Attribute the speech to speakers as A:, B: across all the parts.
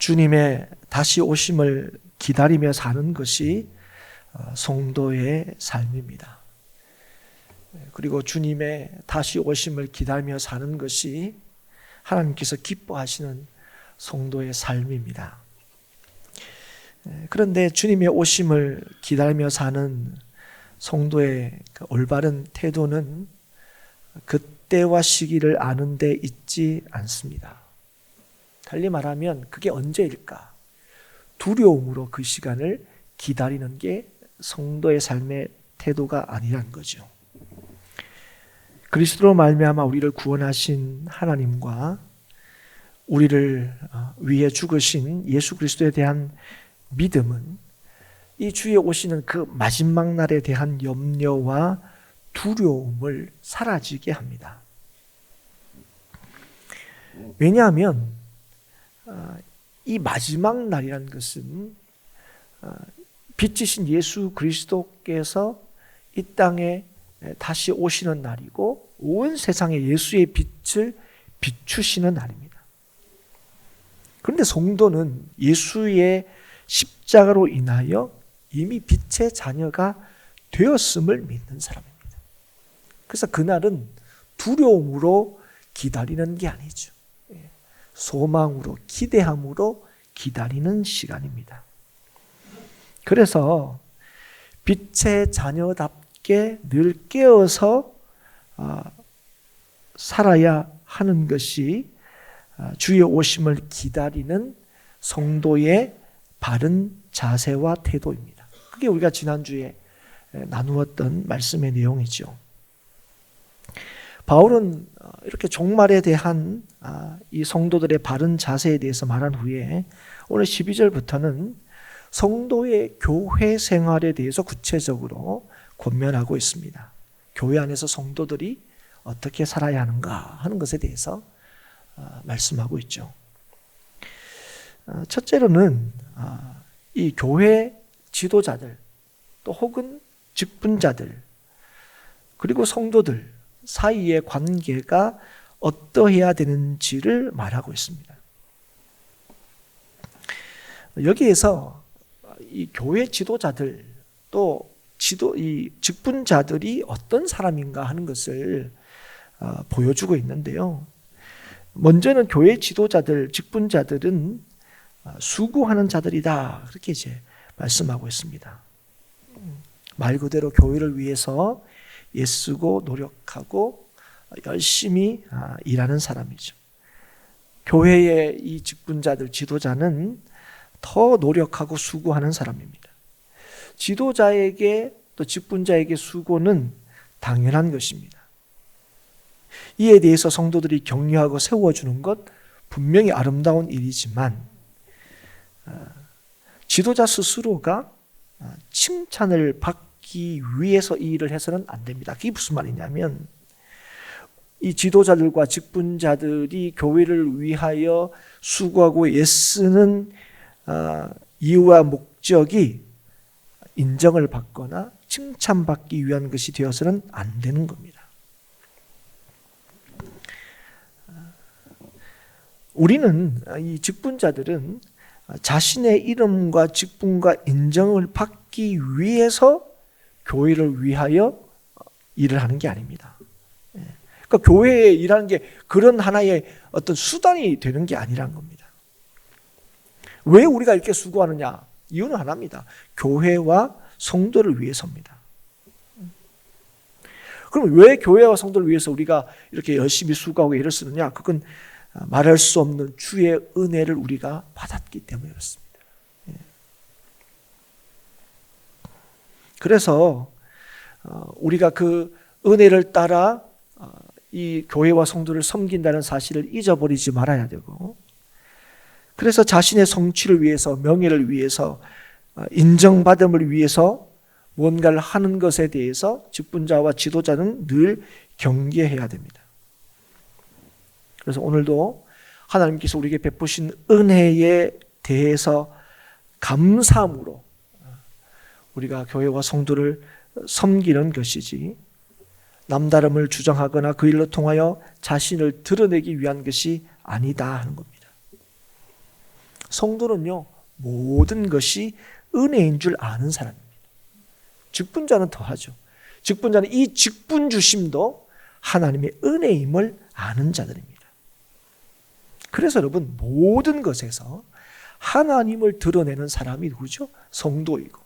A: 주님의 다시 오심을 기다리며 사는 것이 성도의 삶입니다. 그리고 주님의 다시 오심을 기다리며 사는 것이 하나님께서 기뻐하시는 성도의 삶입니다. 그런데 주님의 오심을 기다리며 사는 성도의 그 올바른 태도는 그때와 시기를 아는 데 있지 않습니다. 달리 말하면 그게 언제일까? 두려움으로 그 시간을 기다리는 게 성도의 삶의 태도가 아니란 거죠. 그리스도로 말미암아 우리를 구원하신 하나님과 우리를 위해 죽으신 예수 그리스도에 대한 믿음은 이 주에 오시는 그 마지막 날에 대한 염려와 두려움을 사라지게 합니다. 왜냐하면 이 마지막 날이라는 것은 빛이신 예수 그리스도께서 이 땅에 다시 오시는 날이고 온 세상에 예수의 빛을 비추시는 날입니다. 그런데 성도는 예수의 십자가로 인하여 이미 빛의 자녀가 되었음을 믿는 사람입니다. 그래서 그날은 두려움으로 기다리는 게 아니죠. 소망으로, 기대함으로 기다리는 시간입니다. 그래서 빛의 자녀답게 늘 깨어서 살아야 하는 것이 주의 오심을 기다리는 성도의 바른 자세와 태도입니다. 그게 우리가 지난주에 나누었던 말씀의 내용이죠. 바울은 이렇게 종말에 대한 이 성도들의 바른 자세에 대해서 말한 후에 오늘 12절부터는 성도의 교회 생활에 대해서 구체적으로 권면하고 있습니다. 교회 안에서 성도들이 어떻게 살아야 하는가 하는 것에 대해서 말씀하고 있죠. 첫째로는 이 교회 지도자들 또 혹은 직분자들 그리고 성도들 사이의 관계가 어떠해야 되는지를 말하고 있습니다. 여기에서 이 교회 지도자들 또 이 직분자들이 어떤 사람인가 하는 것을 보여주고 있는데요. 먼저는 교회 지도자들, 직분자들은 수고하는 자들이다. 그렇게 이제 말씀하고 있습니다. 말 그대로 교회를 위해서 애쓰고 노력하고 열심히 일하는 사람이죠. 교회의 이 직분자들, 지도자는 더 노력하고 수고하는 사람입니다. 지도자에게 또 직분자에게 수고는 당연한 것입니다. 이에 대해서 성도들이 격려하고 세워주는 것 분명히 아름다운 일이지만 지도자 스스로가 칭찬을 받기 위해서 이 일을 해서는 안 됩니다. 그게 무슨 말이냐면 이 지도자들과 직분자들이 교회를 위하여 수고하고 애쓰는 이유와 목적이 인정을 받거나 칭찬받기 위한 것이 되어서는 안 되는 겁니다. 우리는 이 직분자들은 자신의 이름과 직분과 인정을 받기 위해서 교회를 위하여 일을 하는 게 아닙니다. 그러니까 교회에 일하는 게 그런 하나의 어떤 수단이 되는 게 아니란 겁니다. 왜 우리가 이렇게 수고하느냐? 이유는 하나입니다. 교회와 성도를 위해서입니다. 그럼 왜 교회와 성도를 위해서 우리가 이렇게 열심히 수고하고 애를 쓰느냐? 그건 말할 수 없는 주의 은혜를 우리가 받았기 때문에 그렇습니다. 그래서 우리가 그 은혜를 따라 이 교회와 성도를 섬긴다는 사실을 잊어버리지 말아야 되고, 그래서 자신의 성취를 위해서, 명예를 위해서, 인정받음을 위해서 뭔가를 하는 것에 대해서 직분자와 지도자는 늘 경계해야 됩니다. 그래서 오늘도 하나님께서 우리에게 베푸신 은혜에 대해서 감사함으로 우리가 교회와 성도를 섬기는 것이지 남다름을 주장하거나 그 일로 통하여 자신을 드러내기 위한 것이 아니다 하는 겁니다. 성도는요, 모든 것이 은혜인 줄 아는 사람입니다. 직분자는 더하죠. 직분자는 이 직분 주심도 하나님의 은혜임을 아는 자들입니다. 그래서 여러분, 모든 것에서 하나님을 드러내는 사람이 누구죠? 성도이고,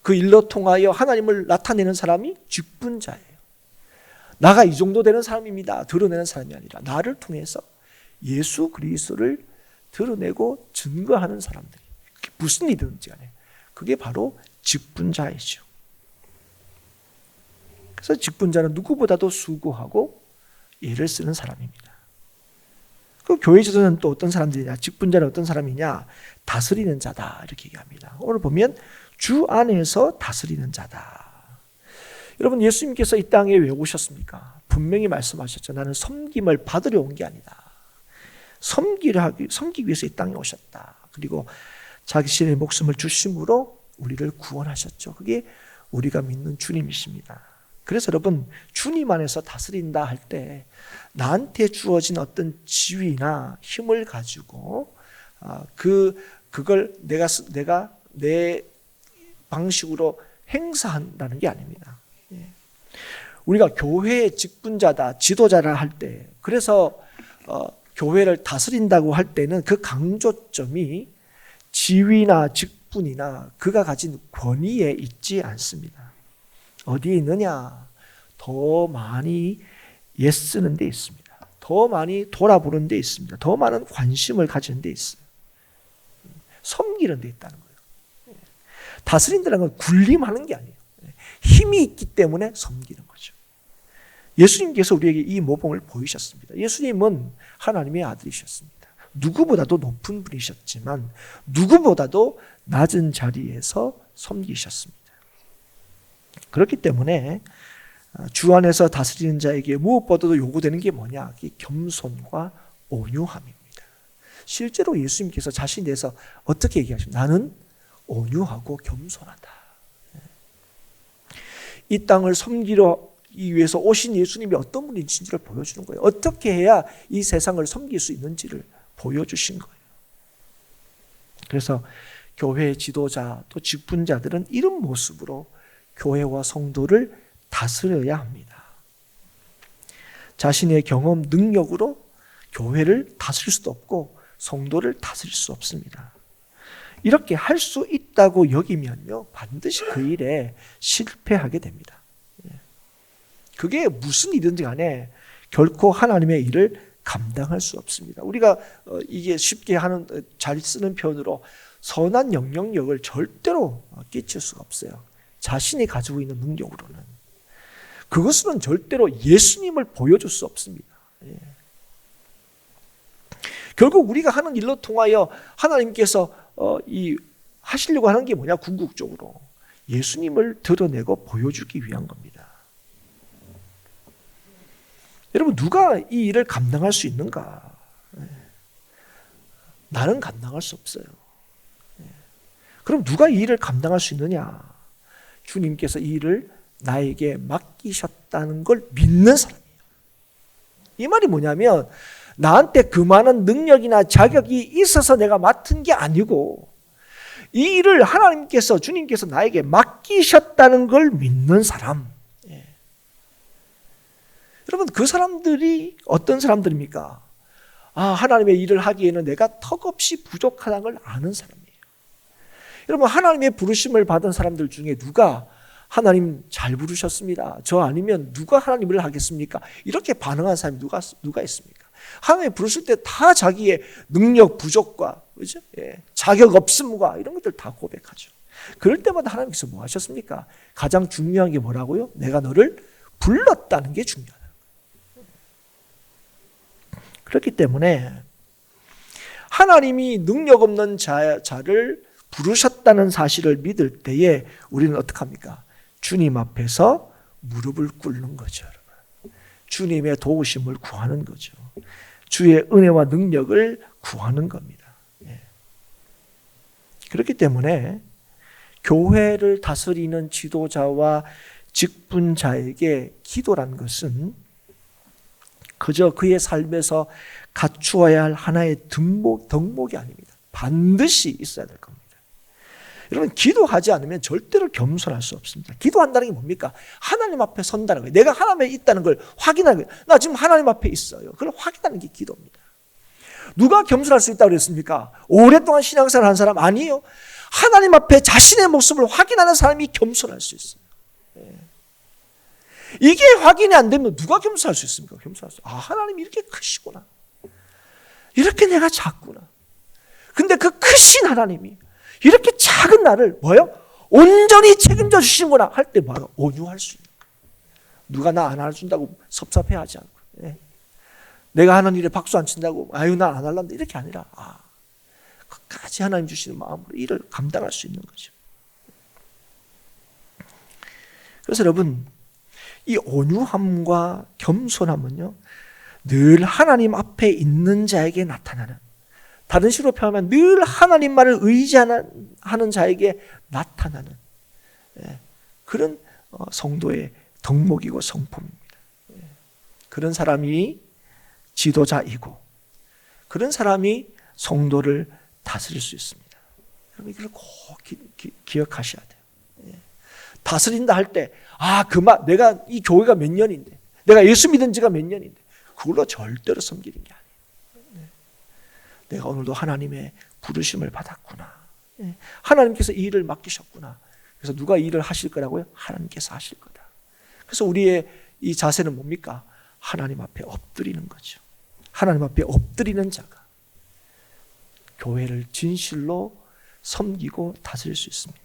A: 그 일로 통하여 하나님을 나타내는 사람이 직분자예요. 나가 이 정도 되는 사람입니다, 드러내는 사람이 아니라 나를 통해서 예수 그리스도를 드러내고 증거하는 사람들이, 그게 무슨 일이든지 간에 그게 바로 직분자이죠. 그래서 직분자는 누구보다도 수고하고 애를 쓰는 사람입니다. 그 교회 지도자는 또 어떤 사람들이냐? 직분자는 어떤 사람이냐? 다스리는 자다, 이렇게 얘기합니다. 오늘 보면 주 안에서 다스리는 자다. 여러분, 예수님께서 이 땅에 왜 오셨습니까? 분명히 말씀하셨죠. 나는 섬김을 받으려 온 게 아니다. 섬기기 위해서 이 땅에 오셨다. 그리고 자신의 목숨을 주심으로 우리를 구원하셨죠. 그게 우리가 믿는 주님이십니다. 그래서 여러분, 주님 안에서 다스린다 할 때 나한테 주어진 어떤 지위나 힘을 가지고 그걸 내가 내 방식으로 행사한다는 게 아닙니다. 우리가 교회의 직분자다, 지도자라 할 때, 그래서 교회를 다스린다고 할 때는 그 강조점이 지위나 직분이나 그가 가진 권위에 있지 않습니다. 어디에 있느냐? 더 많이 애쓰는 데 있습니다. 더 많이 돌아보는 데 있습니다. 더 많은 관심을 가지는 데 있어요. 섬기는 데 있다는 거예요. 다스린다는 건 군림하는 게 아니에요. 힘이 있기 때문에 섬기는 거죠. 예수님께서 우리에게 이 모범을 보이셨습니다. 예수님은 하나님의 아들이셨습니다. 누구보다도 높은 분이셨지만 누구보다도 낮은 자리에서 섬기셨습니다. 그렇기 때문에 주 안에서 다스리는 자에게 무엇보다도 요구되는 게 뭐냐? 그게 겸손과 온유함입니다. 실제로 예수님께서 자신에 대해서 어떻게 얘기하십니까? 나는 온유하고 겸손하다. 이 땅을 섬기러 위해서 오신 예수님이 어떤 분인지를 보여주는 거예요. 어떻게 해야 이 세상을 섬길 수 있는지를 보여주신 거예요. 그래서 교회 지도자 또 직분자들은 이런 모습으로 교회와 성도를 다스려야 합니다. 자신의 경험, 능력으로 교회를 다스릴 수도 없고 성도를 다스릴 수 없습니다. 이렇게 할 수 있다고 여기면요, 반드시 그 일에 실패하게 됩니다. 그게 무슨 일이든지 간에 결코 하나님의 일을 감당할 수 없습니다. 우리가 이게 쉽게 잘 쓰는 표현으로 선한 영향력을 절대로 끼칠 수가 없어요. 자신이 가지고 있는 능력으로는. 그것은 절대로 예수님을 보여줄 수 없습니다. 결국 우리가 하는 일로 통하여 하나님께서 하시려고 하는 게 뭐냐? 궁극적으로 예수님을 드러내고 보여주기 위한 겁니다. 여러분, 누가 이 일을 감당할 수 있는가? 나는 감당할 수 없어요. 그럼 누가 이 일을 감당할 수 있느냐? 주님께서 이 일을 나에게 맡기셨다는 걸 믿는 사람이에요. 이 말이 뭐냐면 나한테 그 많은 능력이나 자격이 있어서 내가 맡은 게 아니고 이 일을 하나님께서, 주님께서 나에게 맡기셨다는 걸 믿는 사람. 여러분, 그 사람들이 어떤 사람들입니까? 하나님의 일을 하기에는 내가 턱없이 부족하다는 걸 아는 사람이에요. 여러분, 하나님의 부르심을 받은 사람들 중에 누가 하나님 잘 부르셨습니다, 저 아니면 누가 하나님을 하겠습니까? 이렇게 반응한 사람이 누가 있습니까? 하나님 부르실 때 다 자기의 능력 부족과, 그죠? 자격 없음과 이런 것들 다 고백하죠. 그럴 때마다 하나님께서 뭐 하셨습니까? 가장 중요한 게 뭐라고요? 내가 너를 불렀다는 게 중요하다. 그렇기 때문에 하나님이 능력 없는 자를 부르셨다는 사실을 믿을 때에 우리는 어떻게 합니까? 주님 앞에서 무릎을 꿇는 거죠. 주님의 도우심을 구하는 거죠. 주의 은혜와 능력을 구하는 겁니다. 그렇기 때문에 교회를 다스리는 지도자와 직분자에게 기도란 것은 그저 그의 삶에서 갖추어야 할 하나의 덕목이 아닙니다. 반드시 있어야 될 겁니다. 여러분, 기도하지 않으면 절대로 겸손할 수 없습니다. 기도한다는 게 뭡니까? 하나님 앞에 선다는 거예요. 내가 하나님 앞에 있다는 걸 확인하는 거예요. 나 지금 하나님 앞에 있어요. 그걸 확인하는 게 기도입니다. 누가 겸손할 수 있다고 그랬습니까? 오랫동안 신앙생활 한 사람 아니에요. 하나님 앞에 자신의 모습을 확인하는 사람이 겸손할 수 있어요. 이게 확인이 안 되면 누가 겸손할 수 있습니까? 겸손할 수. 하나님이 이렇게 크시구나. 이렇게 내가 작구나. 근데 그 크신 하나님이 이렇게 작은 나를 온전히 책임져 주시는구나 할 때 온유할 수 있는 거예요. 누가 나 안 알아준다고 섭섭해하지 않고, 내가 하는 일에 박수 안 친다고 나 안 할란다 이렇게 아니라 끝까지 하나님 주시는 마음으로 일을 감당할 수 있는 거죠. 그래서 여러분, 이 온유함과 겸손함은요, 늘 하나님 앞에 있는 자에게 나타나는, 다른 식으로 표현하면 늘 하나님만을 의지하는 자에게 나타나는 그런 성도의 덕목이고 성품입니다. 그런 사람이 지도자이고 그런 사람이 성도를 다스릴 수 있습니다. 여러분, 이걸 꼭 기억하셔야 돼요. 다스린다 할 때 내가 이 교회가 몇 년인데, 내가 예수 믿은 지가 몇 년인데 그걸로 절대로 섬기는 게 아니에요. 내가 오늘도 하나님의 부르심을 받았구나. 하나님께서 이 일을 맡기셨구나. 그래서 누가 이 일을 하실 거라고요? 하나님께서 하실 거다. 그래서 우리의 이 자세는 뭡니까? 하나님 앞에 엎드리는 거죠. 하나님 앞에 엎드리는 자가 교회를 진실로 섬기고 다스릴 수 있습니다.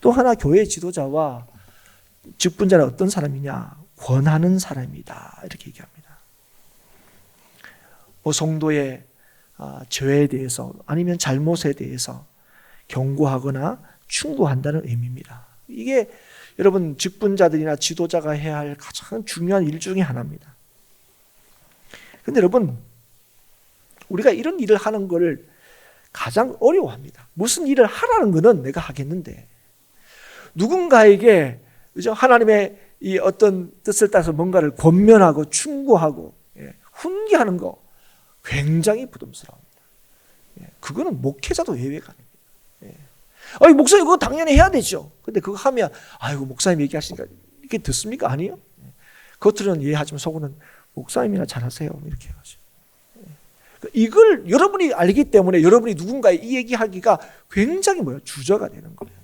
A: 또 하나, 교회 지도자와 직분자는 어떤 사람이냐? 권하는 사람이다, 이렇게 얘기합니다. 성도의 죄에 대해서 아니면 잘못에 대해서 경고하거나 충고한다는 의미입니다. 이게 여러분, 직분자들이나 지도자가 해야 할 가장 중요한 일 중에 하나입니다. 그런데 여러분, 우리가 이런 일을 하는 것을 가장 어려워합니다. 무슨 일을 하라는 것은 내가 하겠는데, 누군가에게 하나님의 이 어떤 뜻을 따라서 뭔가를 권면하고 충고하고 훈계하는 거 굉장히 부담스러워합니다. 그거는 목회자도 예외가 아닙니다. 목사님 그거 당연히 해야 되죠. 근데 그거 하면 목사님 얘기하시니까 이게 듣습니까? 아니요. 겉으로는 이해하지만 속으로는 목사님이나 잘하세요 이렇게 하죠. 이걸 여러분이 알기 때문에 여러분이 누군가에 이 얘기하기가 굉장히 주저가 되는 거예요.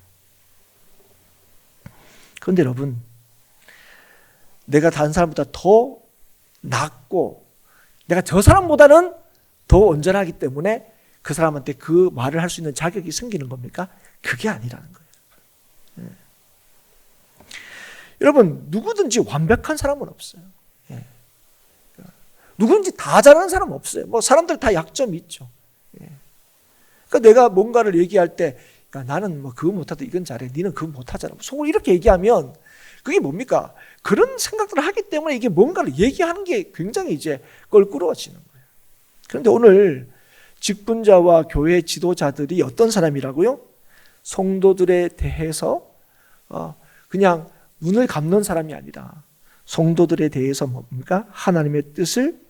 A: 그런데 여러분, 내가 다른 사람보다 더 낫고 내가 저 사람보다는 더 온전하기 때문에 그 사람한테 그 말을 할 수 있는 자격이 생기는 겁니까? 그게 아니라는 거예요. 여러분, 누구든지 완벽한 사람은 없어요. 누구든지 다 잘하는 사람은 없어요. 사람들 다 약점이 있죠. 그러니까 내가 뭔가를 얘기할 때 나는 그거 못하다, 이건 잘해, 니는 그거 못하잖아, 속으로 이렇게 얘기하면 그게 뭡니까? 그런 생각들을 하기 때문에 이게 뭔가를 얘기하는 게 굉장히 이제 껄끄러워지는 거예요. 그런데 오늘 직분자와 교회 지도자들이 어떤 사람이라고요? 성도들에 대해서 그냥 눈을 감는 사람이 아니라 성도들에 대해서 뭡니까? 하나님의 뜻을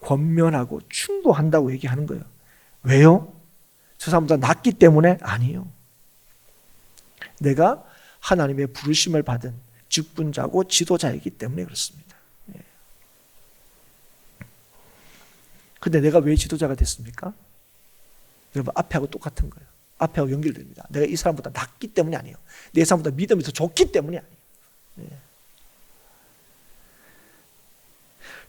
A: 권면하고 충고한다고 얘기하는 거예요. 왜요? 저 사람보다 낫기 때문에? 아니에요. 내가 하나님의 부르심을 받은 직분자고 지도자이기 때문에 그렇습니다. 근데 내가 왜 지도자가 됐습니까? 여러분, 앞에하고 똑같은 거예요. 앞에하고 연결됩니다. 내가 이 사람보다 낫기 때문이 아니에요. 내 사람보다 믿음이 더 좋기 때문이 아니에요.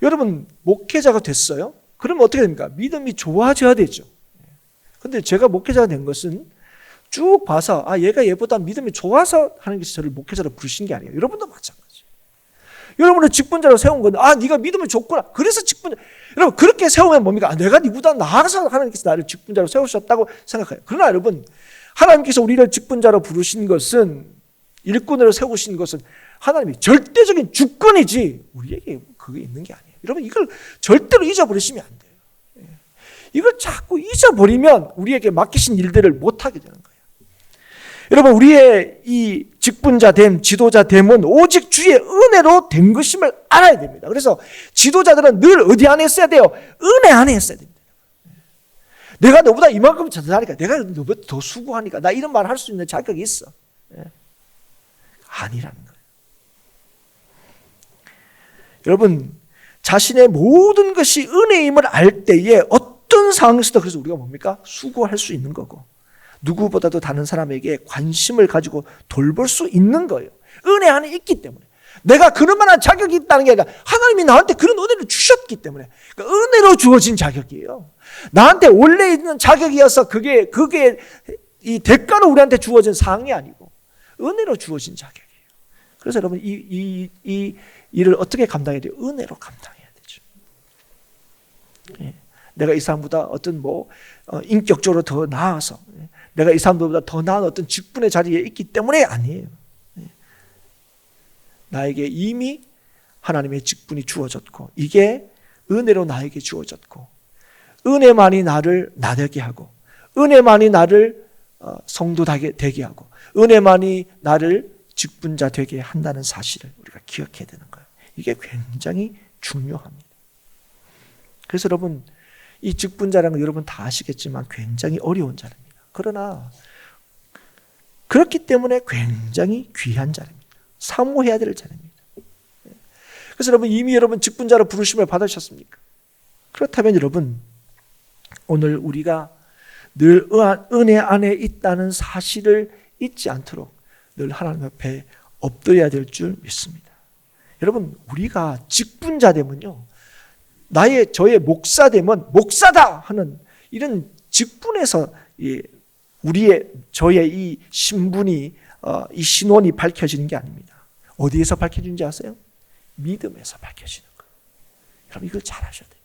A: 여러분, 목회자가 됐어요? 그러면 어떻게 됩니까? 믿음이 좋아져야 되죠. 근데 제가 목회자가 된 것은 쭉 봐서 얘가 얘보다 믿음이 좋아서 하는 게 저를 목회자로 부르신 게 아니에요. 여러분도 마찬가지예요. 여러분을 직분자로 세운 건 네가 믿음이 좋구나, 그래서 직분자. 여러분, 그렇게 세우면 뭡니까? 내가 니보다 나아서 하나님께서 나를 직분자로 세우셨다고 생각해요. 그러나 여러분, 하나님께서 우리를 직분자로 부르신 것은, 일꾼으로 세우신 것은 하나님이 절대적인 주권이지 우리에게 그게 있는 게 아니에요. 여러분, 이걸 절대로 잊어버리시면 안 돼요. 이걸 자꾸 잊어버리면 우리에게 맡기신 일들을 못하게 되는 거예요. 여러분, 우리의 이 직분자됨, 지도자됨은 오직 주의 은혜로 된 것임을 알아야 됩니다. 그래서 지도자들은 늘 어디 안에 있어야 돼요? 은혜 안에 있어야 됩니다. 내가 너보다 이만큼 잘하니까, 내가 너보다 더 수고하니까 나 이런 말 할 수 있는 자격이 있어. 아니라는 거예요. 여러분, 자신의 모든 것이 은혜임을 알 때에 어떤 상황에서도 그래서 우리가 뭡니까? 수고할 수 있는 거고, 누구보다도 다른 사람에게 관심을 가지고 돌볼 수 있는 거예요. 은혜 안에 있기 때문에. 내가 그럴 만한 자격이 있다는 게 아니라 하나님이 나한테 그런 은혜를 주셨기 때문에, 그러니까 은혜로 주어진 자격이에요. 나한테 원래 있는 자격이어서 그게 이 대가로 우리한테 주어진 상황이 아니고 은혜로 주어진 자격이에요. 그래서 여러분, 이 일을 어떻게 감당해야 돼요? 은혜로 감당해야 되죠. 예. 내가 이 사람보다 어떤 인격적으로 더 나아서, 내가 이 사람들보다 더 나은 어떤 직분의 자리에 있기 때문에 아니에요. 나에게 이미 하나님의 직분이 주어졌고, 이게 은혜로 나에게 주어졌고, 은혜만이 나를 나되게 하고, 은혜만이 나를 성도 되게 하고, 은혜만이 나를 직분자 되게 한다는 사실을 우리가 기억해야 되는 거예요. 이게 굉장히 중요합니다. 그래서 여러분, 이 직분자라는 거 여러분 다 아시겠지만 굉장히 어려운 자리입니다. 그러나 그렇기 때문에 굉장히 귀한 자리입니다. 사모해야 될 자리입니다. 그래서 여러분, 이미 여러분 직분자로 부르심을 받으셨습니까? 그렇다면 여러분, 오늘 우리가 늘 은혜 안에 있다는 사실을 잊지 않도록 늘 하나님 앞에 엎드려야 될 줄 믿습니다. 여러분, 우리가 직분자 되면요, 저의 목사 되면 목사다 하는 이런 직분에서 저의 이 신분이, 이 신원이 밝혀지는 게 아닙니다. 어디에서 밝혀지는지 아세요? 믿음에서 밝혀지는 거예요. 여러분, 이걸 잘 아셔야 돼요.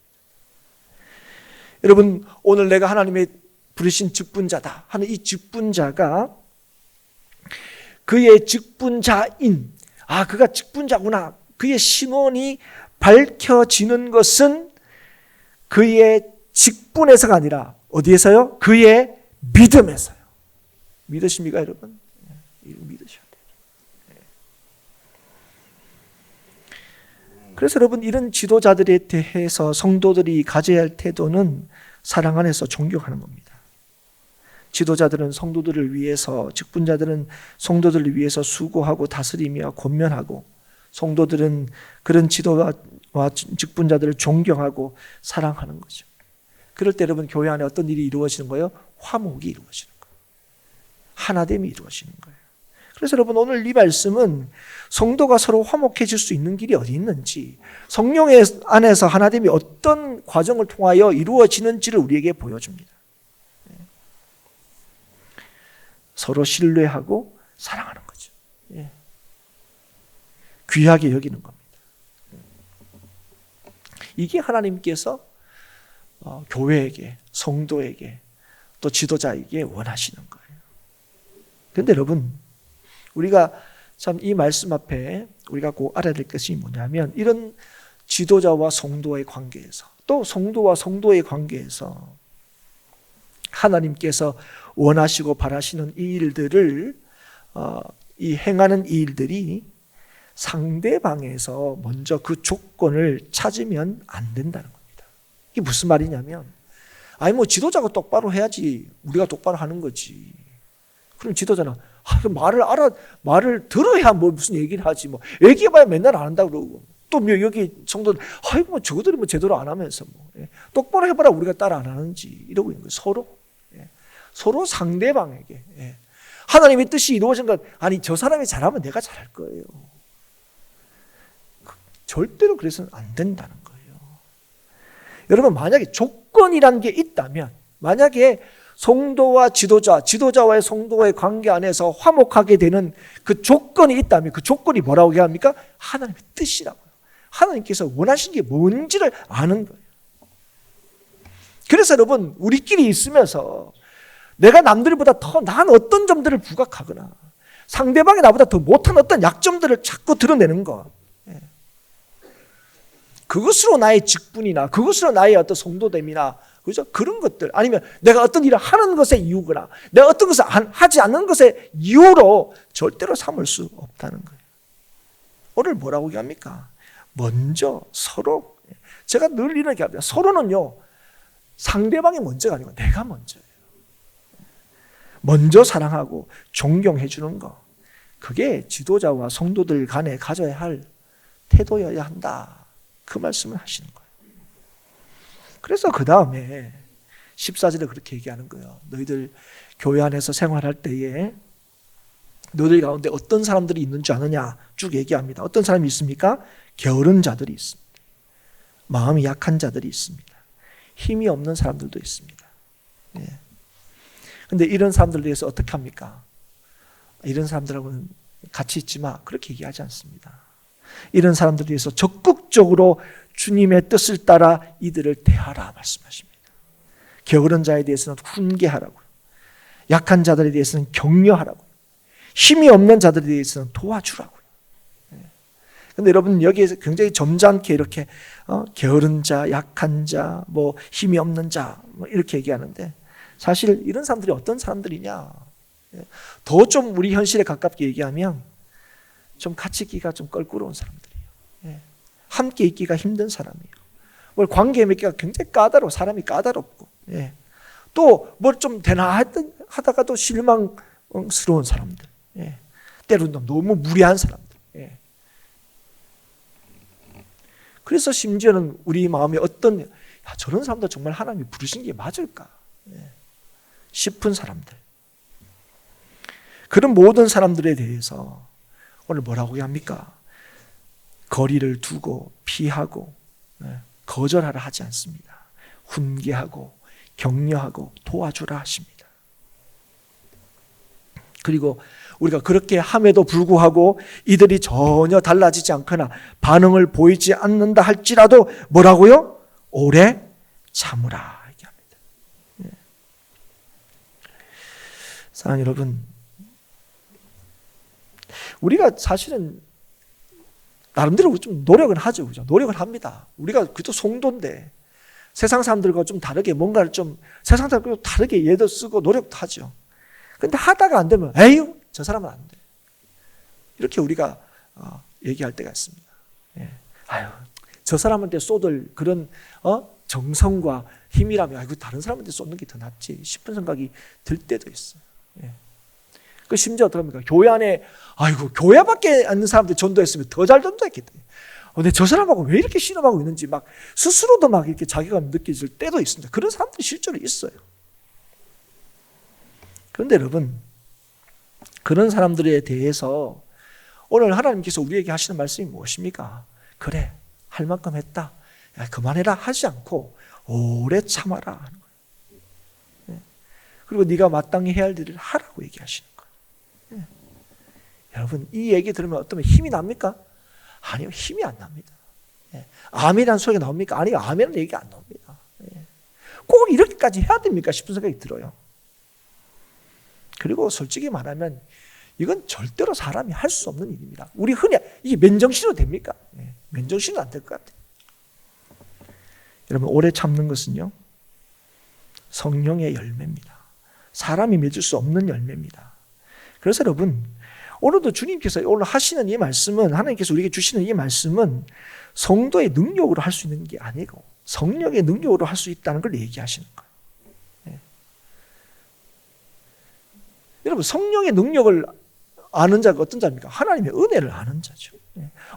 A: 여러분, 오늘 내가 하나님의 부르신 직분자다 하는 이 직분자가 그의 직분자인, 그가 직분자구나, 그의 신원이 밝혀지는 것은 그의 직분에서가 아니라 어디에서요? 그의 믿음에서요. 믿으십니까, 여러분? 이거 믿으셔야 돼요. 그래서 여러분, 이런 지도자들에 대해서 성도들이 가져야 할 태도는 사랑 안에서 존경하는 겁니다. 지도자들은 성도들을 위해서, 직분자들은 성도들을 위해서 수고하고 다스리며 권면하고, 성도들은 그런 지도와 직분자들을 존경하고 사랑하는 거죠. 그럴 때 여러분, 교회 안에 어떤 일이 이루어지는 거예요? 화목이 이루어지는 거예요. 하나됨이 이루어지는 거예요. 그래서 여러분, 오늘 이 말씀은 성도가 서로 화목해질 수 있는 길이 어디 있는지, 성령의 안에서 하나됨이 어떤 과정을 통하여 이루어지는지를 우리에게 보여줍니다. 서로 신뢰하고 사랑하는 거죠. 귀하게 여기는 겁니다. 이게 하나님께서 교회에게, 성도에게, 또 지도자에게 원하시는 거예요. 그런데 여러분, 우리가 참 이 말씀 앞에 우리가 꼭 알아야 될 것이 뭐냐면, 이런 지도자와 성도의 관계에서, 또 성도와 성도의 관계에서 하나님께서 원하시고 바라시는 이 일들을, 이 행하는 이 일들이 상대방에서 먼저 그 조건을 찾으면 안 된다는 겁니다. 이게 무슨 말이냐면, 지도자가 똑바로 해야지 우리가 똑바로 하는 거지. 그럼 지도자는 말을 들어야 무슨 얘기를 하지, 얘기해봐야 맨날 안 한다고 그러고, 또 여기 성도들, 저거들이 제대로 안 하면서 똑바로 해봐라 우리가 따라 안 하는지 이러고 있는 거예요. 서로 상대방에게. 하나님의 뜻이 이루어진 것, 저 사람이 잘하면 내가 잘할 거예요. 절대로 그래서는 안 된다는 거예요. 여러분, 만약에 조건이라는 게 있다면, 만약에 성도와 지도자와의 성도의 관계 안에서 화목하게 되는 그 조건이 있다면, 그 조건이 뭐라고 얘기합니까? 하나님의 뜻이라고요. 하나님께서 원하신 게 뭔지를 아는 거예요. 그래서 여러분, 우리끼리 있으면서 내가 남들보다 더 나은 어떤 점들을 부각하거나 상대방이 나보다 더 못한 어떤 약점들을 자꾸 드러내는 것, 그것으로 나의 직분이나 그것으로 나의 어떤 성도됨이나, 그죠? 그런 것들, 아니면 내가 어떤 일을 하는 것의 이유거나 내가 어떤 것을 하지 않는 것의 이유로 절대로 삼을 수 없다는 거예요. 오늘 뭐라고 얘기합니까? 먼저 서로, 제가 늘 이렇게 합니다. 서로는요, 상대방이 먼저가 아니고 내가 먼저예요. 먼저 사랑하고 존경해 주는 거. 그게 지도자와 성도들 간에 가져야 할 태도여야 한다. 그 말씀을 하시는 거예요. 그래서 그 다음에 14절에 그렇게 얘기하는 거예요. 너희들 교회 안에서 생활할 때에 너희들 가운데 어떤 사람들이 있는 줄 아느냐 쭉 얘기합니다. 어떤 사람이 있습니까? 게으른 자들이 있습니다. 마음이 약한 자들이 있습니다. 힘이 없는 사람들도 있습니다. 그런데 이런 사람들에 대해서 어떻게 합니까? 이런 사람들하고는 같이 있지 마. 그렇게 얘기하지 않습니다. 이런 사람들에 대해서 적극적으로 주님의 뜻을 따라 이들을 대하라 말씀하십니다. 게으른 자에 대해서는 훈계하라고요. 약한 자들에 대해서는 격려하라고요. 힘이 없는 자들에 대해서는 도와주라고요. 근데 여러분 여기에서 굉장히 점잖게 이렇게 게으른 자, 약한 자, 뭐 힘이 없는 자 뭐 이렇게 얘기하는데 사실 이런 사람들이 어떤 사람들이냐? 더 좀 우리 현실에 가깝게 얘기하면 좀 같이 있기가 좀 껄끄러운 사람들이에요. 함께 있기가 힘든 사람이에요. 뭘 관계 맺기가 굉장히 까다로워. 사람이 까다롭고 또 뭘 좀 되나 하다가도 실망스러운 사람들. 때로는 너무 무례한 사람들. 그래서 심지어는 우리 마음에 어떤 저런 사람도 정말 하나님이 부르신 게 맞을까 싶은 사람들. 그런 모든 사람들에 대해서 오늘 뭐라고 합니까? 거리를 두고 피하고 거절하라 하지 않습니다. 훈계하고 격려하고 도와주라 하십니다. 그리고 우리가 그렇게 함에도 불구하고 이들이 전혀 달라지지 않거나 반응을 보이지 않는다 할지라도 뭐라고요? 오래 참으라 얘기합니다. 사랑하는 여러분, 우리가 사실은 나름대로 좀 노력은 하죠. 그죠? 노력을 합니다. 우리가 그래도 성도인데 세상 사람들과 좀 다르게 뭔가를 좀 세상 사람들과 다르게 예도 쓰고 노력도 하죠. 근데 하다가 안 되면 에휴 저 사람은 안 돼. 이렇게 우리가 얘기할 때가 있습니다. 아유 저 사람한테 쏟을 그런 정성과 힘이라면 아이고 다른 사람한테 쏟는 게 더 낫지 싶은 생각이 들 때도 있어요. 그 심지어 어떡합니까? 교회 안에 아이고 교회 밖에 있는 사람들 전도했으면 더 잘 전도했겠다. 근데 저 사람하고 왜 이렇게 신음하고 있는지 막 스스로도 막 이렇게 자괴감 느껴질 때도 있습니다. 그런 사람들이 실제로 있어요. 그런데 여러분 그런 사람들에 대해서 오늘 하나님께서 우리에게 하시는 말씀이 무엇입니까? 그래 할 만큼 했다. 야, 그만해라 하지 않고 오래 참아라 하는 거예요. 그리고 네가 마땅히 해야 할 일을 하라고 얘기하시는 거예요. 여러분 이 얘기 들으면 어떠면 힘이 납니까? 아니요 힘이 안 납니다. 아멘이라는 소리가 나옵니까? 아니요 아멘이라는 얘기가 안 나옵니다. 꼭 이렇게까지 해야 됩니까? 싶은 생각이 들어요. 그리고 솔직히 말하면 이건 절대로 사람이 할 수 없는 일입니다. 우리 흔히 이게 맨정신으로 됩니까? 맨정신은 안 될 것 같아요. 여러분 오래 참는 것은요 성령의 열매입니다. 사람이 맺을 수 없는 열매입니다. 그래서 여러분 오늘도 주님께서 오늘 하시는 이 말씀은 하나님께서 우리에게 주시는 이 말씀은 성도의 능력으로 할 수 있는 게 아니고 성령의 능력으로 할 수 있다는 걸 얘기하시는 거예요. 여러분 성령의 능력을 아는 자가 어떤 자입니까? 하나님의 은혜를 아는 자죠.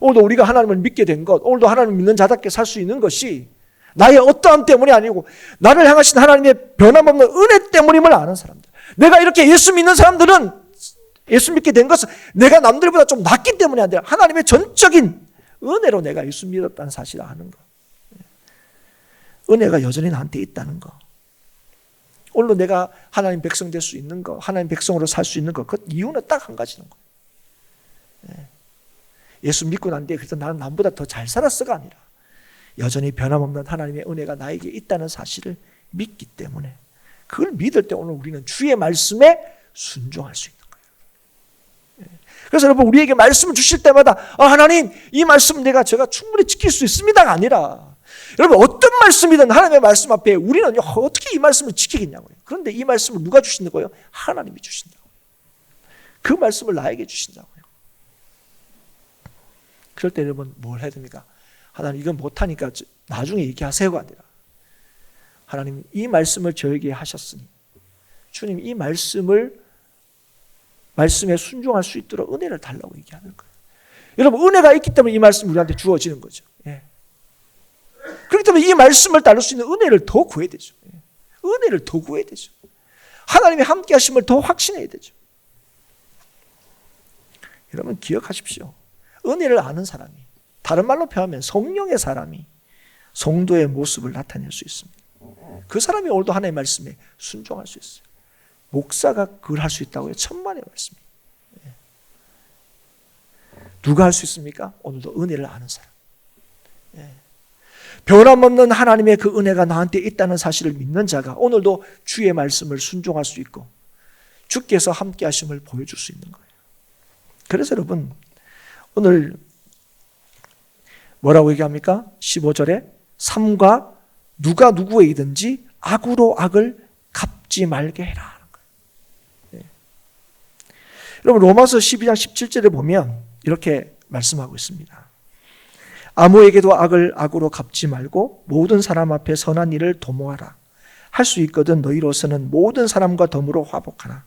A: 오늘도 우리가 하나님을 믿게 된 것, 오늘도 하나님을 믿는 자답게 살 수 있는 것이 나의 어떠함 때문이 아니고 나를 향하신 하나님의 변함없는 은혜 때문임을 아는 사람들. 내가 이렇게 예수 믿는 사람들은 예수 믿게 된 것은 내가 남들보다 좀 낫기 때문이 아니라 하나님의 전적인 은혜로 내가 예수 믿었다는 사실을 아는 것. 은혜가 여전히 나한테 있다는 것. 오늘도 내가 하나님 백성 될 수 있는 것, 하나님 백성으로 살 수 있는 것, 그 이유는 딱 한 가지는 거예요. 예수 믿고 난 뒤에 그래서 나는 남보다 더 잘 살았어가 아니라 여전히 변함없는 하나님의 은혜가 나에게 있다는 사실을 믿기 때문에 그걸 믿을 때 오늘 우리는 주의 말씀에 순종할 수 있는 거예요. 그래서 여러분 우리에게 말씀을 주실 때마다 하나님 이 말씀 제가 충분히 지킬 수 있습니다가 아니라 여러분 어떤 말씀이든 하나님의 말씀 앞에 우리는 어떻게 이 말씀을 지키겠냐고요. 그런데 이 말씀을 누가 주신다고요? 하나님이 주신다고요. 그 말씀을 나에게 주신다고요. 그럴 때 여러분 뭘 해야 됩니까? 하나님 이건 못하니까 나중에 얘기하세요가 아니라 하나님 이 말씀을 저에게 하셨으니 주님 이 말씀에 순종할 수 있도록 은혜를 달라고 얘기하는 거예요. 여러분 은혜가 있기 때문에 이 말씀이 우리한테 주어지는 거죠. 예. 그렇기 때문에 이 말씀을 따를 수 있는 은혜를 더 구해야 되죠. 예. 은혜를 더 구해야 되죠. 하나님의 함께 하심을 더 확신해야 되죠. 여러분 기억하십시오. 은혜를 아는 사람이, 다른 말로 표현하면 성령의 사람이 성도의 모습을 나타낼 수 있습니다. 그 사람이 오늘도 하나님의 말씀에 순종할 수 있어요. 목사가 그걸 할 수 있다고요? 천만의 말씀이에요. 누가 할 수 있습니까? 오늘도 은혜를 아는 사람. 변함없는 하나님의 그 은혜가 나한테 있다는 사실을 믿는 자가 오늘도 주의 말씀을 순종할 수 있고 주께서 함께 하심을 보여줄 수 있는 거예요. 그래서 여러분 오늘 뭐라고 얘기합니까? 15절에 삼가 누가 누구에게든지 악으로 악을 갚지 말게 해라 하는 거예요. 여러분 로마서 12장 17절에 보면 이렇게 말씀하고 있습니다. 아무에게도 악을 악으로 갚지 말고 모든 사람 앞에 선한 일을 도모하라. 할 수 있거든 너희로서는 모든 사람과 더불어 화목하라.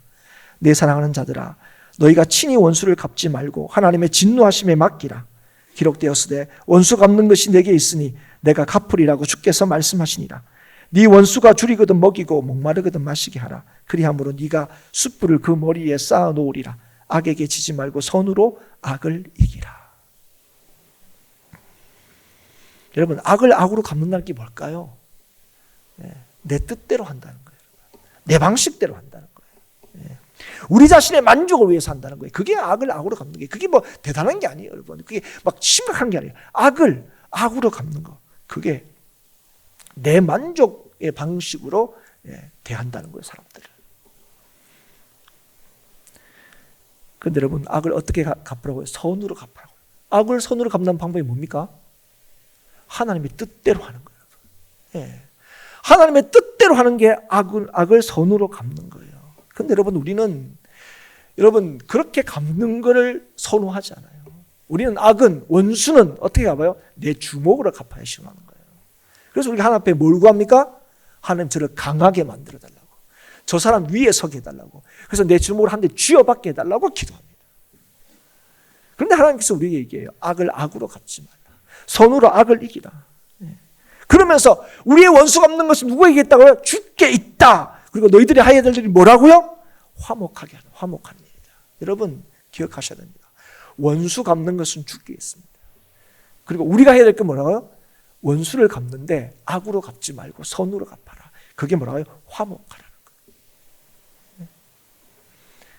A: 내 사랑하는 자들아 너희가 친히 원수를 갚지 말고 하나님의 진노하심에 맡기라. 기록되었으되 원수 갚는 것이 내게 있으니 내가 갚으리라고 주께서 말씀하시니라. 네 원수가 줄이거든 먹이고 목마르거든 마시게 하라. 그리함으로 네가 숯불을 그 머리에 쌓아 놓으리라. 악에게 지지 말고 선으로 악을 이기라. 여러분 악을 악으로 갚는다는 게 뭘까요? 내 뜻대로 한다는 거예요. 내 방식대로 한다는 거예요. 우리 자신의 만족을 위해서 한다는 거예요. 그게 악을 악으로 갚는 게 그게 뭐 대단한 게 아니에요. 여러분 그게 막 심각한 게 아니에요. 악을 악으로 갚는 거 그게 내 만족의 방식으로 대한다는 거예요. 사람들을. 그런데 여러분 악을 어떻게 갚으라고요? 선으로 갚으라고요. 악을 선으로 갚는 방법이 뭡니까? 하나님의 뜻대로 하는 거예요. 하나님의 뜻대로 하는 게 악을 선으로 갚는 거예요. 그런데 여러분 우리는 그렇게 갚는 것을 선호하지 않아요. 우리는 악은 원수는 어떻게 갚아요? 내 주먹으로 갚아야 시원하는 거예요. 그래서 우리가 하나님 앞에 뭘 구합니까? 하나님 저를 강하게 만들어 달라고. 저 사람 위에 서게 해달라고. 그래서 내 주먹을 한 대 쥐어박게 해달라고 기도합니다. 그런데 하나님께서 우리에게 얘기해요. 악을 악으로 갚지 말라. 선으로 악을 이기라. 그러면서 우리의 원수 갚는 것은 누구에게 있다고요? 주께 있다. 그리고 너희들이 해야 될 일이 뭐라고요? 화목하게 하는 화목한 일이다. 여러분 기억하셔야 됩니다. 원수 갚는 것은 주께 있습니다. 그리고 우리가 해야 될 게 뭐라고요? 원수를 갚는데 악으로 갚지 말고 선으로 갚아라. 그게 뭐라고요? 화목하라는 거예요.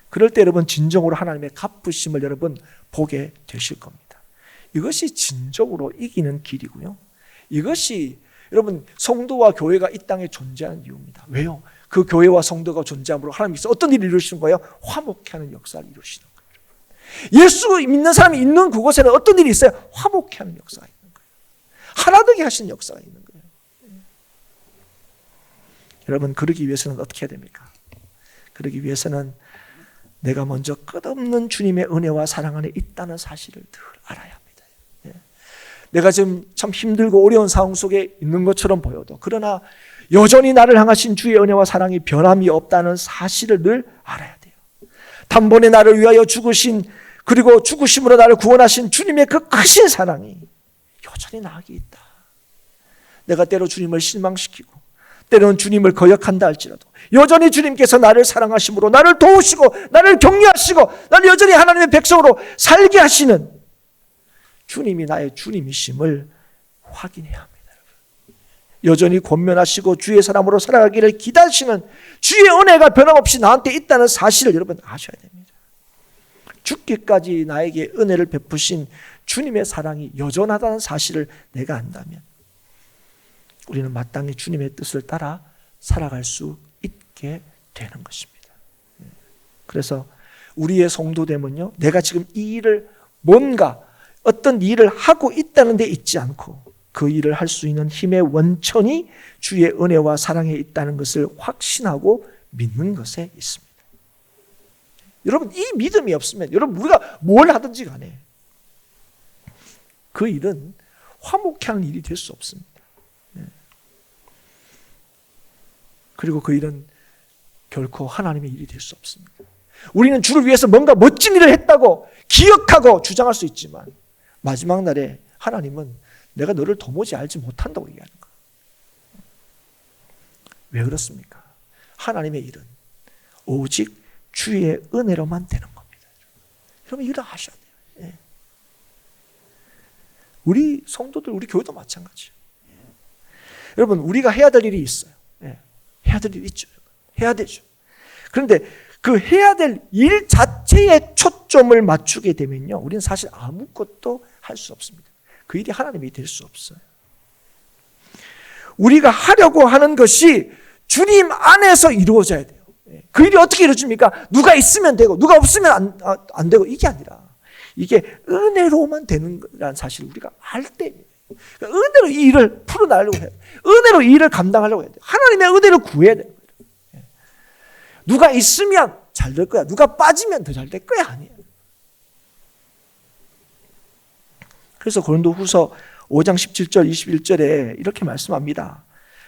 A: 그럴 때 여러분 진정으로 하나님의 갚으심을 여러분 보게 되실 겁니다. 이것이 진정으로 이기는 길이고요. 이것이 여러분 성도와 교회가 이 땅에 존재하는 이유입니다. 왜요? 그 교회와 성도가 존재함으로 하나님께서 어떤 일을 이루시는 거예요? 화목케 하는 역사를 이루시는 거예요. 예수 믿는 사람이 있는 그곳에는 어떤 일이 있어요? 화목케 하는 역사가 있는 거예요. 하나 되게 하시는 역사가 있는 거예요. 여러분 그러기 위해서는 어떻게 해야 됩니까? 그러기 위해서는 내가 먼저 끝없는 주님의 은혜와 사랑 안에 있다는 사실을 늘 알아야 합니다. 내가 지금 참 힘들고 어려운 상황 속에 있는 것처럼 보여도 그러나 여전히 나를 향하신 주의 은혜와 사랑이 변함이 없다는 사실을 늘 알아야 돼요. 단번에 나를 위하여 죽으신 그리고 죽으심으로 나를 구원하신 주님의 그 크신 사랑이 여전히 나에게 있다. 내가 때로 주님을 실망시키고 때로는 주님을 거역한다 할지라도 여전히 주님께서 나를 사랑하심으로 나를 도우시고 나를 격려하시고 나를 여전히 하나님의 백성으로 살게 하시는 주님이 나의 주님이심을 확인해야 합니다. 여전히 권면하시고 주의 사람으로 살아가기를 기다리시는 주의 은혜가 변함없이 나한테 있다는 사실을 여러분 아셔야 됩니다. 죽기까지 나에게 은혜를 베푸신 주님의 사랑이 여전하다는 사실을 내가 안다면 우리는 마땅히 주님의 뜻을 따라 살아갈 수 있게 되는 것입니다. 그래서 우리의 성도됨은요, 내가 지금 이 일을 뭔가 어떤 일을 하고 있다는 데 있지 않고 그 일을 할 수 있는 힘의 원천이 주의 은혜와 사랑에 있다는 것을 확신하고 믿는 것에 있습니다. 여러분 이 믿음이 없으면 여러분 우리가 뭘 하든지 간에 그 일은 화목케 하는 일이 될 수 없습니다. 그리고 그 일은 결코 하나님의 일이 될 수 없습니다. 우리는 주를 위해서 뭔가 멋진 일을 했다고 기억하고 주장할 수 있지만 마지막 날에 하나님은 내가 너를 도무지 알지 못한다고 얘기하는 거예요. 왜 그렇습니까? 하나님의 일은 오직 주의 은혜로만 되는 겁니다. 여러분 이걸 아셔야 돼요. 예. 우리 성도들, 우리 교회도 마찬가지예요. 여러분 우리가 해야 될 일이 있어요. 예. 해야 될 일이 있죠. 해야 되죠. 그런데 그 해야 될 일 자체에 초점을 맞추게 되면요, 우리는 사실 아무것도 할 수 없습니다. 그 일이 하나님이 될 수 없어요. 우리가 하려고 하는 것이 주님 안에서 이루어져야 돼요. 그 일이 어떻게 이루어집니까? 누가 있으면 되고 누가 없으면 안 되고 이게 아니라 이게 은혜로만 되는 거라는 사실을 우리가 알 때입니다. 그러니까 은혜로 이 일을 풀어나가려고 해요. 은혜로 이 일을 감당하려고 해야 돼요. 하나님의 은혜를 구해야 돼요. 누가 있으면 잘 될 거야. 누가 빠지면 더 잘 될 거야. 아니에요. 그래서 고린도후서 5장 17절 21절에 이렇게 말씀합니다.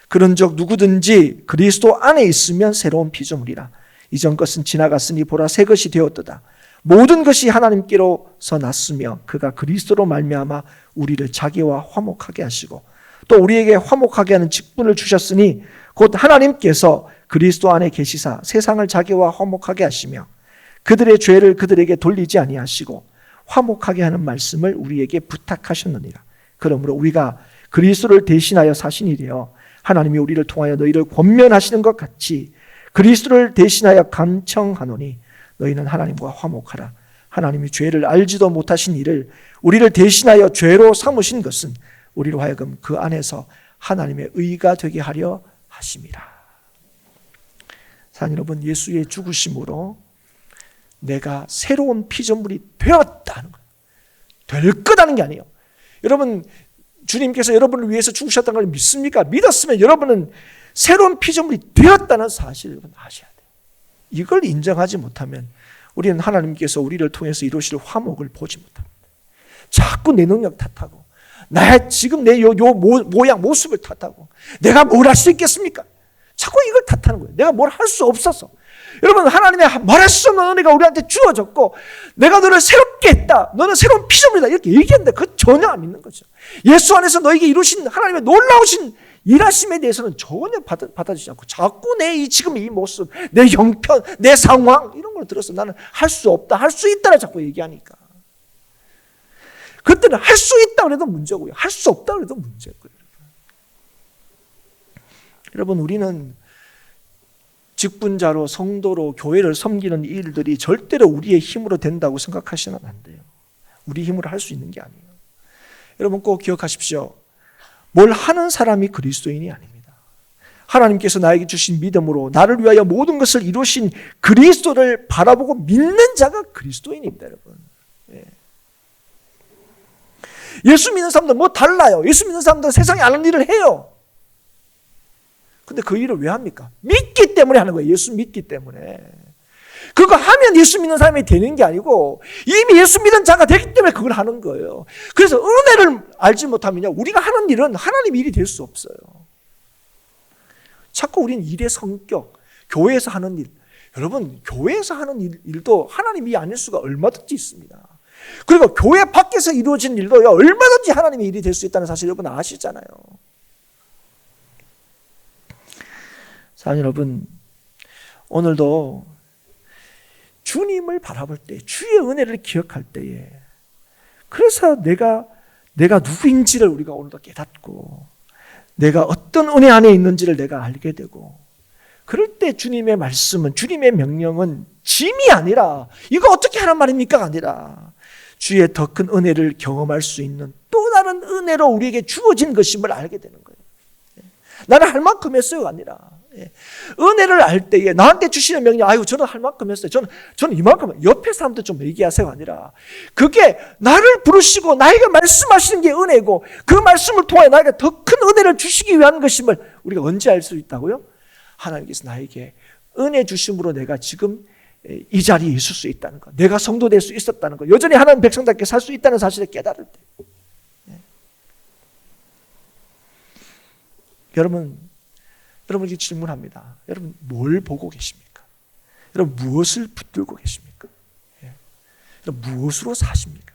A: 그런즉 누구든지 그리스도 안에 있으면 새로운 피조물이라. 이전 것은 지나갔으니 보라 새 것이 되었도다. 모든 것이 하나님께로서 났으며 그가 그리스도로 말미암아 우리를 자기와 화목하게 하시고 또 우리에게 화목하게 하는 직분을 주셨으니 곧 하나님께서 그리스도 안에 계시사 세상을 자기와 화목하게 하시며 그들의 죄를 그들에게 돌리지 아니하시고 화목하게 하는 말씀을 우리에게 부탁하셨느니라. 그러므로 우리가 그리스도를 대신하여 사신이 되어 하나님이 우리를 통하여 너희를 권면하시는 것 같이 그리스도를 대신하여 간청하노니 너희는 하나님과 화목하라. 하나님이 죄를 알지도 못하신 이를 우리를 대신하여 죄로 삼으신 것은 우리로 하여금 그 안에서 하나님의 의가 되게 하려 하심이라. 사랑하는 여러분, 예수의 죽으심으로 내가 새로운 피조물이 되었다는 거예요. 될 거다는 게 아니에요. 여러분, 주님께서 여러분을 위해서 죽으셨다는 걸 믿습니까? 믿었으면 여러분은 새로운 피조물이 되었다는 사실을 여러분 아셔야 돼요. 이걸 인정하지 못하면 우리는 하나님께서 우리를 통해서 이루실 화목을 보지 못합니다. 자꾸 내 능력 탓하고 나의 지금 내 모양 모습을 탓하고 내가 뭘 할 수 있겠습니까? 자꾸 이걸 탓하는 거예요. 내가 뭘 할 수 없어서. 여러분, 하나님의 말할 수 없는 은혜가 우리한테 주어졌고 내가 너를 새롭게 했다. 너는 새로운 피조물이다. 이렇게 얘기했는데 그거 전혀 안 믿는 거죠. 예수 안에서 너에게 이루신 하나님의 놀라우신 일하심에 대해서는 전혀 받아주지 않고 자꾸 내 지금 이 모습, 내 형편, 내 상황 이런 걸 들어서 나는 할 수 없다, 할 수 있다를 자꾸 얘기하니까 그때는 할 수 있다 그래도 문제고요. 할 수 없다 그래도 문제고요. 여러분, 우리는 직분자로 성도로 교회를 섬기는 일들이 절대로 우리의 힘으로 된다고 생각하시면 안 돼요. 우리 힘으로 할 수 있는 게 아니에요. 여러분 꼭 기억하십시오. 뭘 하는 사람이 그리스도인이 아닙니다. 하나님께서 나에게 주신 믿음으로 나를 위하여 모든 것을 이루신 그리스도를 바라보고 믿는 자가 그리스도인입니다. 여러분. 예수 믿는 사람들 뭐 달라요. 예수 믿는 사람들은 세상에 안 하는 일을 해요. 근데 그 일을 왜 합니까? 믿기 때문에 하는 거예요. 예수 믿기 때문에. 그거 하면 예수 믿는 사람이 되는 게 아니고 이미 예수 믿는 자가 되기 때문에 그걸 하는 거예요. 그래서 은혜를 알지 못하면요, 우리가 하는 일은 하나님의 일이 될 수 없어요. 자꾸 우리는 일의 성격, 교회에서 하는 일, 여러분 교회에서 하는 일도 하나님이 아닐 수가 얼마든지 있습니다. 그리고 교회 밖에서 이루어진 일도요, 얼마든지 하나님의 일이 될 수 있다는 사실 여러분 아시잖아요. 사랑하는 여러분, 오늘도 주님을 바라볼 때, 주의 은혜를 기억할 때에, 그래서 내가 누구인지를 우리가 오늘도 깨닫고, 내가 어떤 은혜 안에 있는지를 내가 알게 되고, 그럴 때 주님의 말씀은, 주님의 명령은 짐이 아니라, 이거 어떻게 하란 말입니까? 아니라, 주의 더 큰 은혜를 경험할 수 있는 또 다른 은혜로 우리에게 주어진 것임을 알게 되는 거예요. 나는 할 만큼 했어요가 아니라, 은혜를 알 때에 나한테 주시는 명령, 아유 저는 할 만큼 했어요. 저는 이만큼, 옆에 사람들 좀 얘기하세요 아니라, 그게 나를 부르시고 나에게 말씀하시는 게 은혜고 그 말씀을 통해 나에게 더 큰 은혜를 주시기 위한 것임을 우리가 언제 알 수 있다고요? 하나님께서 나에게 은혜 주심으로 내가 지금 이 자리에 있을 수 있다는 것, 내가 성도 될 수 있었다는 것, 여전히 하나님 백성답게 살 수 있다는 사실을 깨달을 때, 여러분 여러분에게 질문합니다. 여러분 뭘 보고 계십니까? 여러분 무엇을 붙들고 계십니까? 예. 여러분 무엇으로 사십니까?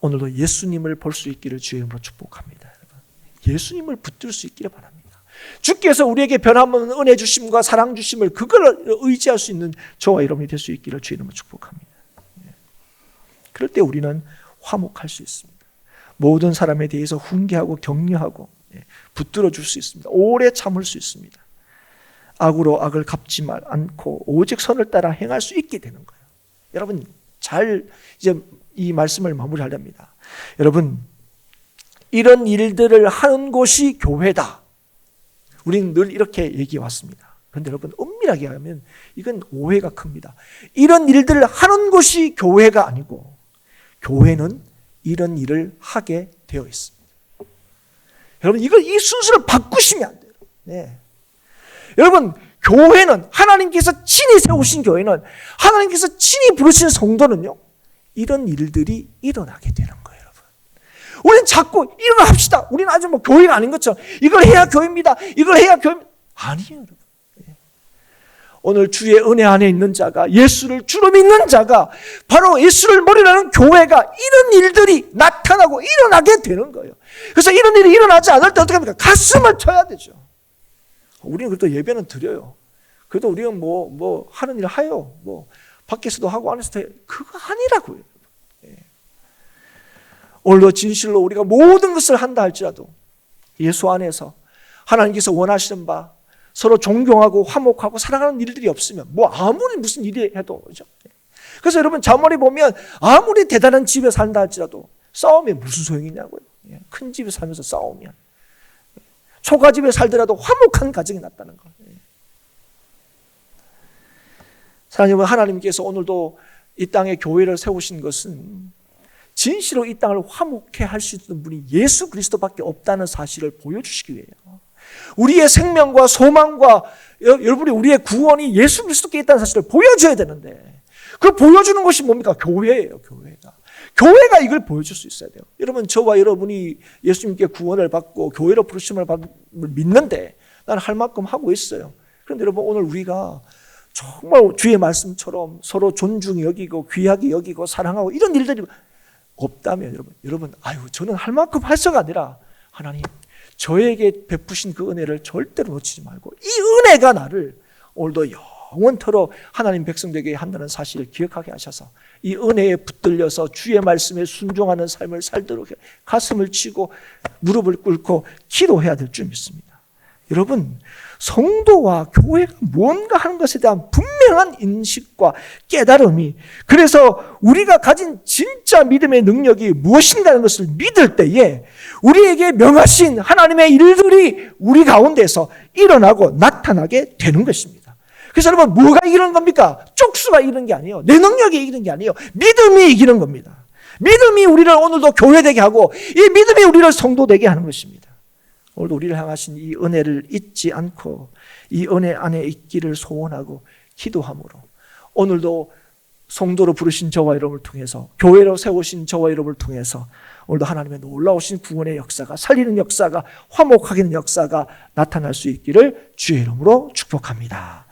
A: 오늘도 예수님을 볼 수 있기를 주의 이름으로 축복합니다. 여러분. 예수님을 붙들 수 있기를 바랍니다. 주께서 우리에게 변함없는 은혜 주심과 사랑 주심을 그걸 의지할 수 있는 저와 여러분이 될 수 있기를 주의 이름으로 축복합니다. 예. 그럴 때 우리는 화목할 수 있습니다. 모든 사람에 대해서 훈계하고 격려하고 붙들어 줄 수 있습니다. 오래 참을 수 있습니다. 악으로 악을 갚지 않고 오직 선을 따라 행할 수 있게 되는 거예요. 여러분 잘 이제 이 말씀을 마무리하렵니다. 여러분 이런 일들을 하는 곳이 교회다. 우리는 늘 이렇게 얘기해 왔습니다. 그런데 여러분 엄밀하게 하면 이건 오해가 큽니다. 이런 일들을 하는 곳이 교회가 아니고 교회는 이런 일을 하게 되어 있습니다. 여러분 이 순서를 바꾸시면 안 돼요. 네. 여러분 교회는 하나님께서 친히 세우신 교회는 하나님께서 친히 부르신 성도는요 이런 일들이 일어나게 되는 거예요. 여러분 우리는 자꾸 이런 합시다. 우리는 아주 뭐 교회가 아닌 것처럼 이걸 해야 교회입니다. 이걸 해야 교회입니다. 아니에요. 여러분. 네. 오늘 주의 은혜 안에 있는 자가 예수를 주로 믿는 자가 바로 예수를 머리로 하는 교회가 이런 일들이 나타나고 일어나게 되는 거예요. 그래서 이런 일이 일어나지 않을 때 어떻게 합니까? 가슴을 쳐야 되죠. 우리는 그래도 예배는 드려요. 그래도 우리는 뭐 하는 일 하요. 뭐 밖에서도 하고 안에서도 해요. 그거 아니라고요. 예. 오늘도 진실로 우리가 모든 것을 한다 할지라도 예수 안에서 하나님께서 원하시는 바 서로 존경하고 화목하고 사랑하는 일들이 없으면 뭐 아무리 무슨 일이 해도 그렇죠? 그래서 여러분 자문에 보면 아무리 대단한 집에 산다 할지라도 싸우면 무슨 소용이 있냐고요. 예. 큰 집에 살면서 싸우면 초가집에 살더라도 화목한 가정이 낫다는 거예요. 사랑하는 하나님께서 오늘도 이 땅에 교회를 세우신 것은 진실로 이 땅을 화목해 할 수 있는 분이 예수 그리스도밖에 없다는 사실을 보여주시기 위해요. 우리의 생명과 소망과 여러분이 우리의 구원이 예수 그리스도께 있다는 사실을 보여줘야 되는데 그 보여주는 것이 뭡니까? 교회예요. 교회가 이걸 보여줄 수 있어야 돼요. 여러분 저와 여러분이 예수님께 구원을 받고 교회로 부르심을 믿는데 나는 할 만큼 하고 있어요. 그런데 여러분 오늘 우리가 정말 주의 말씀처럼 서로 존중히 여기고 귀하게 여기고 사랑하고 이런 일들이 없다면 여러분 아유 저는 할 만큼 할 수가 아니라 하나님 저에게 베푸신 그 은혜를 절대로 놓치지 말고 이 은혜가 나를 오늘도 영원토록 하나님 백성되게 한다는 사실을 기억하게 하셔서 이 은혜에 붙들려서 주의 말씀에 순종하는 삶을 살도록 가슴을 치고 무릎을 꿇고 기도해야 될 줄 믿습니다. 여러분 성도와 교회가 뭔가 하는 것에 대한 분명한 인식과 깨달음이 그래서 우리가 가진 진짜 믿음의 능력이 무엇인가는 것을 믿을 때에 우리에게 명하신 하나님의 일들이 우리 가운데서 일어나고 나타나게 되는 것입니다. 그래서 여러분 뭐가 이기는 겁니까? 쪽수가 이기는 게 아니에요. 내 능력이 이기는 게 아니에요. 믿음이 이기는 겁니다. 믿음이 우리를 오늘도 교회되게 하고 이 믿음이 우리를 성도되게 하는 것입니다. 오늘도 우리를 향하신 이 은혜를 잊지 않고 이 은혜 안에 있기를 소원하고 기도함으로 오늘도 성도로 부르신 저와 여러분을 통해서 교회로 세우신 저와 여러분을 통해서 오늘도 하나님의 놀라우신 구원의 역사가 살리는 역사가 화목하게 하는 역사가 나타날 수 있기를 주의 이름으로 축복합니다.